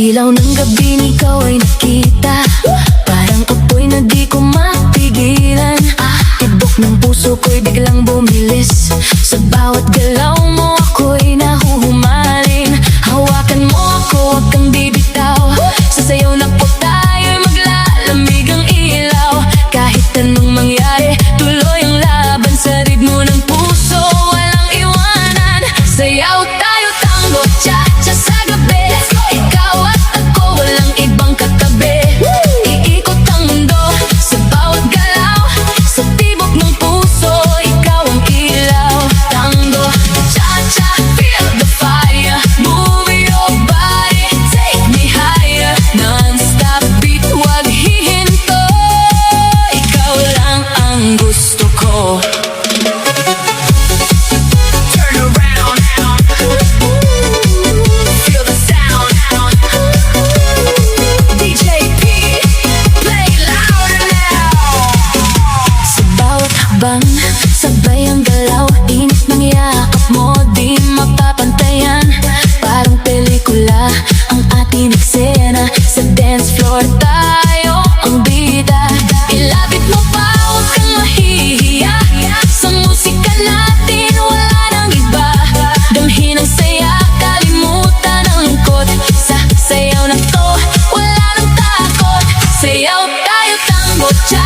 ilaw ng gabi ikaw ay nakita, parang apoy na di ko mapigilan. Tibok ng puso ko'y biglang bumilis, sa bawat galaw mo ako'y nahuhumaling. Hawakan mo ako, huwag kang bibitaw, sa sayaw na po tayo'y maglalamig ang ilaw. Kahit anong mangyari, tuloy ang laban sa ritmo ng puso, walang iwanan. Sayaw tayo, tango, cha-cha sa gabi, ikaw at ako, walang ibang katabi. Iikot ang mundo sa bawat galaw, sa tibok ng puso, ikaw ang ilaw. Tango, cha-cha, feel the fire, move your body, take me higher. Non-stop beat, wag hihinto, ikaw lang ang gusto ko. Turn around, feel the sound. DJ P, play louder now. Sa bawat habang, sabay ang galaw, init ng yakap mo, di mapapantayan. Parang pelikula ang ating eksena, sa dance floor tayo ang bida. Ilapit mo pa, huwag kang mahihiya, sa musika natin wala nang iba. Damhin ang saya, kalimutan ang lungkot, sa sayaw na to wala nang takot. Sayaw tayo, tango, cha